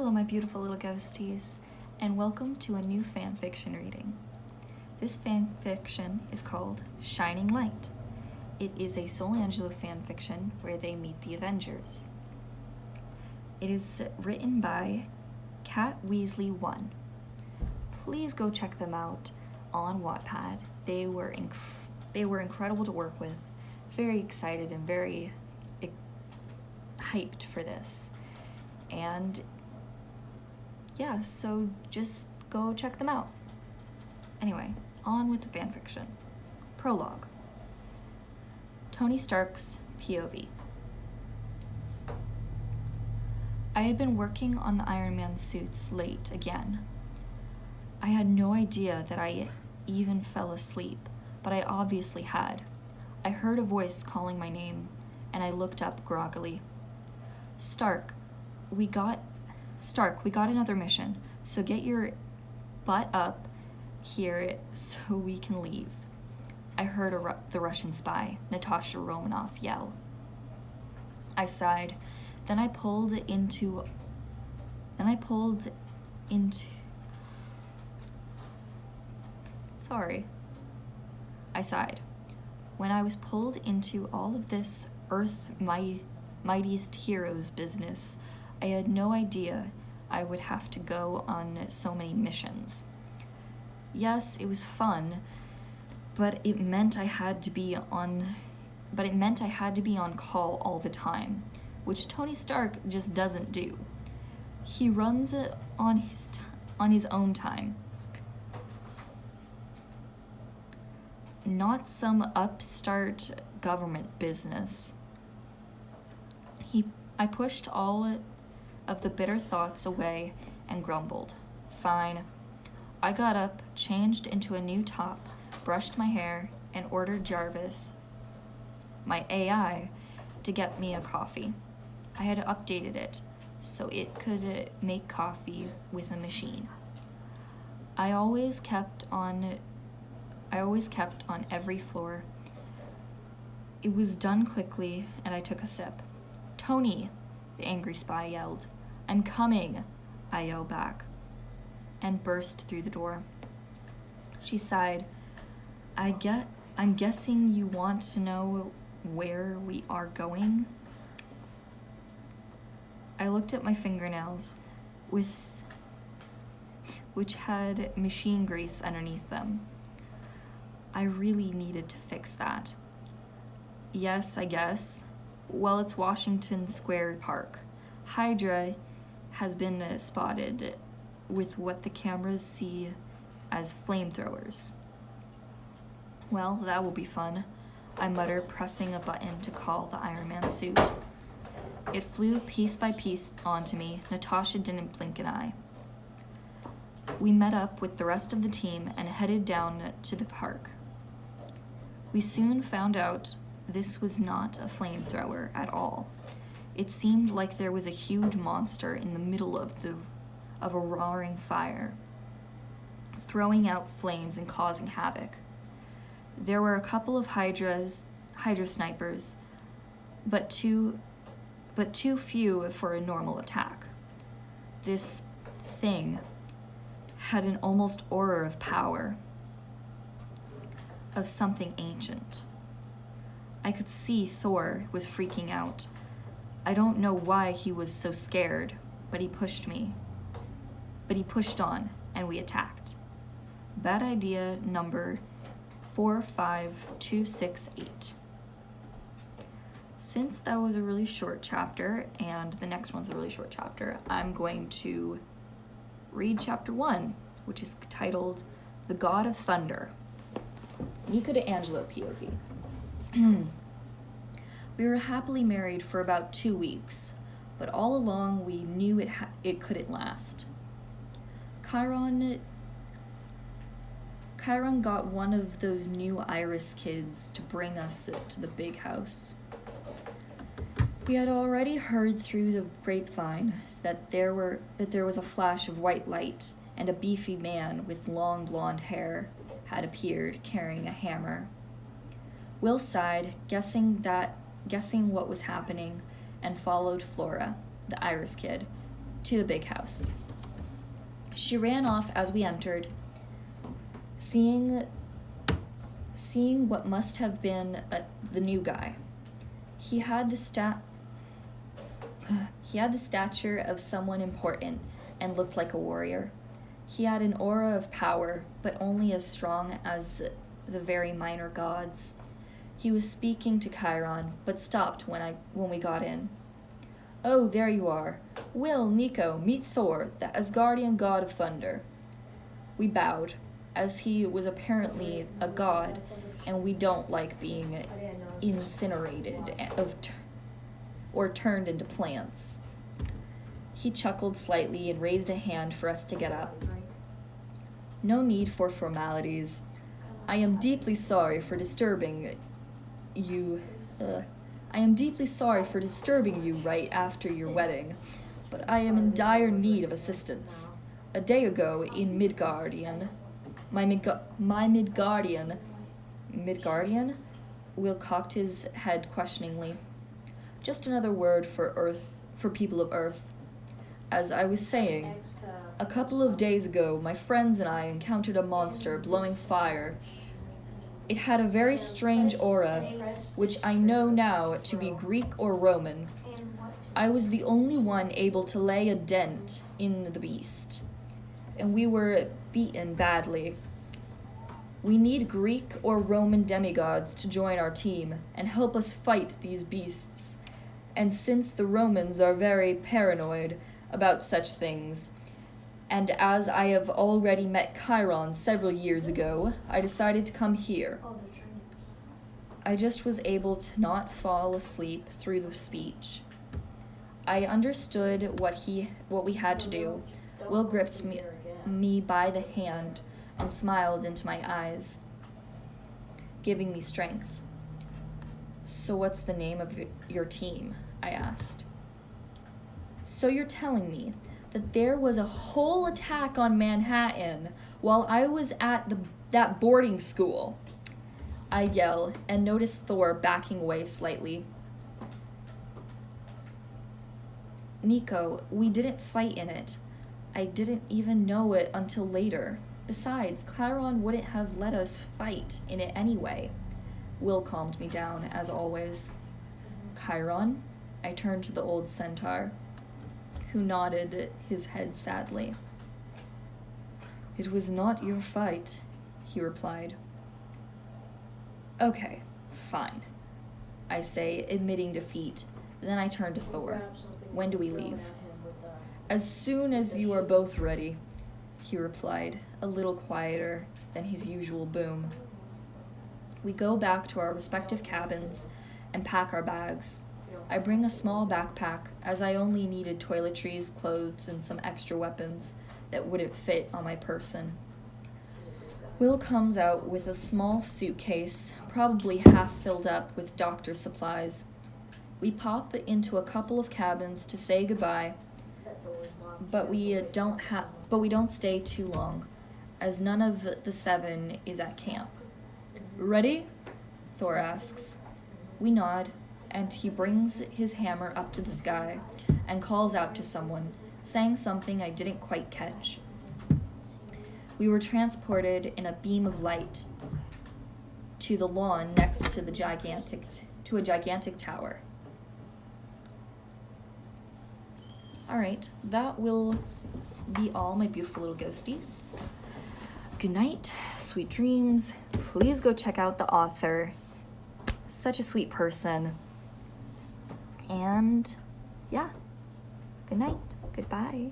Hello, my beautiful little ghosties, and welcome to a new fanfiction reading. This fanfiction is called Shining Light. It is a Soul Angelo fanfiction where they meet the Avengers. It is written by Cat Weasley 1. Please go check them out on Wattpad. They were incredible to work with. Very excited and very hyped for this. And yeah, so just go check them out. Anyway, on with the fanfiction. Prologue. Tony Stark's POV. I had been working on the Iron Man suits late again. I had no idea that I even fell asleep, but I obviously had. I heard a voice calling my name, and I looked up groggily. Stark, we got another mission, so get your butt up here so we can leave. I heard the Russian spy, Natasha Romanoff, yell. I sighed. Then I pulled into. Sorry. I sighed. When I was pulled into all of this mightiest heroes business, I had no idea I would have to go on so many missions. Yes, it was fun, but it meant I had to be on call all the time, which Tony Stark just doesn't do. He runs it on his own time. Not some upstart government business. I pushed all of the bitter thoughts away and grumbled. Fine. I got up, changed into a new top, brushed my hair, and ordered Jarvis, my AI, to get me a coffee. I had updated it so it could make coffee with a machine. I always kept on every floor. It was done quickly, and I took a sip. Tony, the angry spy yelled. I'm coming, I yelled back, and burst through the door. She sighed. I'm guessing you want to know where we are going? I looked at my fingernails, which had machine grease underneath them. I really needed to fix that. Yes, I guess. Well, it's Washington Square Park. Hydra has been spotted with what the cameras see as flamethrowers. Well, that will be fun, I muttered, pressing a button to call the Iron Man suit. It flew piece by piece onto me. Natasha didn't blink an eye. We met up with the rest of the team and headed down to the park. We soon found out this was not a flamethrower at all. It seemed like there was a huge monster in the middle of a roaring fire, throwing out flames and causing havoc. There were a couple of Hydra snipers, but too few for a normal attack. This thing had an almost aura of power, of something ancient. I could see Thor was freaking out. I don't know why he was so scared, but he pushed on, and we attacked. Bad idea number 45268. Since that was a really short chapter, and the next one's a really short chapter, I'm going to read chapter 1, which is titled The God of Thunder. Nika to Angelo POV. We were happily married for about 2 weeks, but all along we knew it couldn't last. Chiron got one of those new Iris kids to bring us to the big house. We had already heard through the grapevine that there was a flash of white light, and a beefy man with long blonde hair had appeared carrying a hammer. Will sighed, guessing what was happening, and followed Flora, the Iris kid, to the big house. She ran off as we entered, seeing what must have been the new guy. He had the stature of someone important and looked like a warrior. He had an aura of power, but only as strong as the very minor gods. He was speaking to Chiron, but stopped when we got in. "Oh, there you are. Will, Nico, meet Thor, the Asgardian god of thunder." We bowed, as he was apparently a god, and we don't like being incinerated or turned into plants. He chuckled slightly and raised a hand for us to get up. "No need for formalities. I am deeply sorry for disturbing you. Right after your wedding, but I am in dire need of assistance. A day ago in Midgardian, my Midgardian, Will cocked his head questioningly. Just another word for people of Earth. As I was saying, a couple of days ago, my friends and I encountered a monster blowing fire. It had a very strange aura, which I know now to be Greek or Roman. I was the only one able to lay a dent in the beast, and we were beaten badly. We need Greek or Roman demigods to join our team and help us fight these beasts. And since the Romans are very paranoid about such things, and as I have already met Chiron several years ago, I decided to come here." I just was able to not fall asleep through the speech. I understood what we had to do. Will gripped me by the hand and smiled into my eyes, giving me strength. "So what's the name of your team?" I asked. "So you're telling me that there was a whole attack on Manhattan while I was at that boarding school?" I yell and notice Thor backing away slightly. "Nico, we didn't fight in it. I didn't even know it until later. Besides, Chiron wouldn't have let us fight in it anyway." Will calmed me down, as always. "Chiron?" I turned to the old centaur, who nodded his head sadly. "It was not your fight," he replied. "Okay, fine," I say, admitting defeat. Then I turn to Thor. "When do we leave?" "As soon as you are both ready," he replied, a little quieter than his usual boom. We go back to our respective cabins and pack our bags. I bring a small backpack, as I only needed toiletries, clothes, and some extra weapons that wouldn't fit on my person. Will comes out with a small suitcase, probably half filled up with doctor supplies. We pop into a couple of cabins to say goodbye, but we don't stay too long, as none of the 7 is at camp. "Ready?" Thor asks. We nod, and he brings his hammer up to the sky and calls out to someone, saying something I didn't quite catch. We were transported in a beam of light to the lawn next to a gigantic tower. Alright, that will be all, my beautiful little ghosties. Good night, sweet dreams. Please go check out the author. Such a sweet person. And yeah, good night, goodbye.